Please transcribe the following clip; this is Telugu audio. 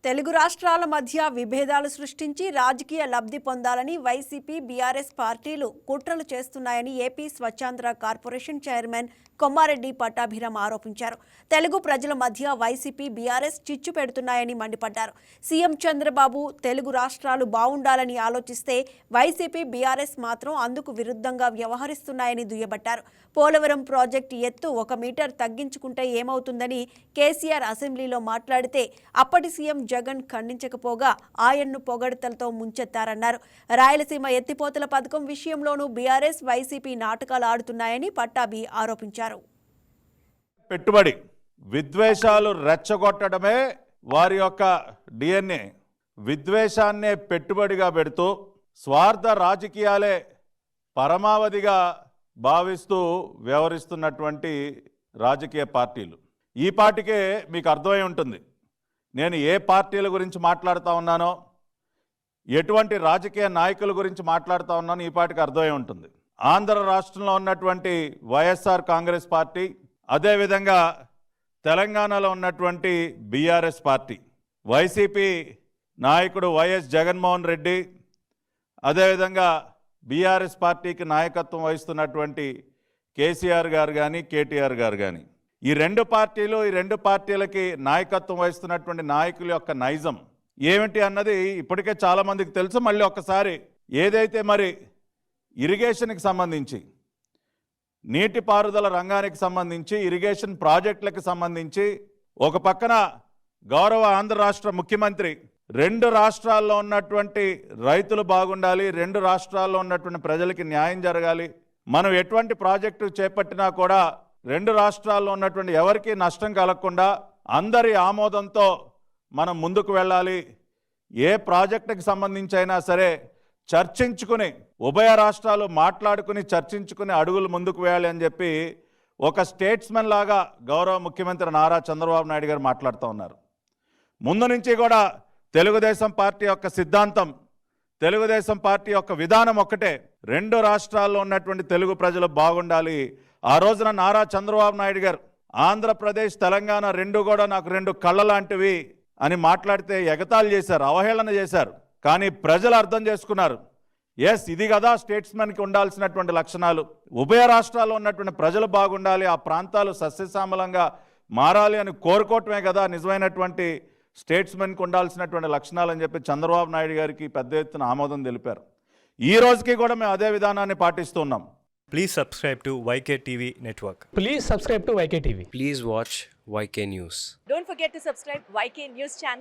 తెలుగు రాష్ట్రాల మధ్య విభేదాలు సృష్టించి రాజకీయ లబ్ధి పొందాలని వైసీపీ బీఆర్ఎస్ పార్టీలు కుట్రలు చేస్తున్నాయని ఏపీ స్వచ్ఛాంధ్ర కార్పొరేషన్ చైర్మన్ కొమ్మారెడ్డి పట్టాభిరామ్ ఆరోపించారు. తెలుగు ప్రజల మధ్య వైసీపీ బీఆర్ఎస్ చిచ్చు పెడుతున్నాయని మండిపడ్డారు. సీఎం చంద్రబాబు తెలుగు రాష్ట్రాలు బాగుండాలని ఆలోచిస్తే వైసీపీ బీఆర్ఎస్ మాత్రం అందుకు విరుద్ధంగా వ్యవహరిస్తున్నాయని దుయ్యబట్టారు. పోలవరం ప్రాజెక్టు ఎత్తు 1 మీటర్ తగ్గించుకుంటే ఏమవుతుందని కేసీఆర్ అసెంబ్లీలో మాట్లాడితే అప్పటి సీఎం జగన్ ఖండించకపోగా ఆయన్ను పొగడ్తలతో ముంచెత్తారన్నారు. రాయలసీమ ఎత్తిపోతల పథకం విషయంలోనూ బీఆర్ఎస్ వైసీపీ నాటకాలు ఆడుతున్నాయని పట్టాభి ఆరోపించారు. పెట్టుబడి విద్వేషాలు రెచ్చగొట్టడమే వారి యొక్క డిఎన్ఏ. విద్వేషాన్నే పెట్టుబడిగా పెడుతూ స్వార్థ రాజకీయాలే పరమావధిగా భావిస్తూ వ్యవహరిస్తున్నటువంటి రాజకీయ పార్టీలు. ఈ పార్టీకే మీకు అర్థమై ఉంటుంది నేను ఏ పార్టీల గురించి మాట్లాడుతూ ఉన్నానో, ఎటువంటి రాజకీయ నాయకుల గురించి మాట్లాడుతూ ఉన్నానో ఈ పార్టీకి అర్థమై ఉంటుంది. ఆంధ్ర రాష్ట్రంలో ఉన్నటువంటి వైఎస్ఆర్ కాంగ్రెస్ పార్టీ, అదేవిధంగా తెలంగాణలో ఉన్నటువంటి బీఆర్ఎస్ పార్టీ, వైసీపీ నాయకుడు వైఎస్ జగన్మోహన్ రెడ్డి, అదేవిధంగా బీఆర్ఎస్ పార్టీకి నాయకత్వం వహిస్తున్నటువంటి కేసీఆర్ గారు కానీ కేటీఆర్ గారు కానీ, ఈ రెండు పార్టీలకి నాయకత్వం వహిస్తున్నటువంటి నాయకుల యొక్క నైజం ఏమిటి అన్నది ఇప్పటికే చాలామందికి తెలుసు. మళ్ళీ ఒక్కసారి ఏదైతే మరి ఇరిగేషన్కి సంబంధించి, నీటిపారుదల రంగానికి సంబంధించి, ఇరిగేషన్ ప్రాజెక్టులకు సంబంధించి ఒక పక్కన గౌరవ ఆంధ్ర రాష్ట్ర ముఖ్యమంత్రి 2 రాష్ట్రాల్లో ఉన్నటువంటి రైతులు బాగుండాలి, 2 రాష్ట్రాల్లో ఉన్నటువంటి ప్రజలకి న్యాయం జరగాలి, మనం ఎటువంటి ప్రాజెక్టు చేపట్టినా కూడా 2 రాష్ట్రాల్లో ఉన్నటువంటి ఎవరికి నష్టం కలగకుండా అందరి ఆమోదంతో మనం ముందుకు వెళ్ళాలి, ఏ ప్రాజెక్టుకి సంబంధించి అయినా సరే చర్చించుకుని ఉభయ రాష్ట్రాలు మాట్లాడుకుని చర్చించుకుని అడుగులు ముందుకు వేయాలి అని చెప్పి ఒక స్టేట్స్మెన్ లాగా గౌరవ ముఖ్యమంత్రి నారా చంద్రబాబు నాయుడు గారు మాట్లాడుతూ ఉన్నారు. ముందు నుంచి కూడా తెలుగుదేశం పార్టీ యొక్క సిద్ధాంతం, తెలుగుదేశం పార్టీ యొక్క విధానం ఒక్కటే, 2 రాష్ట్రాల్లో ఉన్నటువంటి తెలుగు ప్రజలు బాగుండాలి. ఆ రోజున నారా చంద్రబాబు నాయుడు గారు ఆంధ్రప్రదేశ్ తెలంగాణ 2 కూడా నాకు 2 కళ్ళ లాంటివి అని మాట్లాడితే ఎగతాళి చేశారు, అవహేళన చేశారు. కానీ ప్రజలు అర్థం చేసుకున్నారు, ఎస్ ఇది కదా స్టేట్స్మెన్కి ఉండాల్సినటువంటి లక్షణాలు, ఉభయ రాష్ట్రాల్లో ఉన్నటువంటి ప్రజలు బాగుండాలి, ఆ ప్రాంతాలు సస్యశ్యామలంగా మారాలి అని కోరుకోవటమే కదా నిజమైనటువంటి స్టేట్స్మెన్కి ఉండాల్సినటువంటి లక్షణాలు అని చెప్పి చంద్రబాబు నాయుడు గారికి పెద్ద ఎత్తున ఆమోదం తెలిపారు. ఈ రోజుకి కూడా మేము అదే విధానాన్ని పాటిస్తున్నాం. Please subscribe to YK TV Network. Please subscribe to YK TV. Please watch YK News. Don't forget to subscribe YK News channel.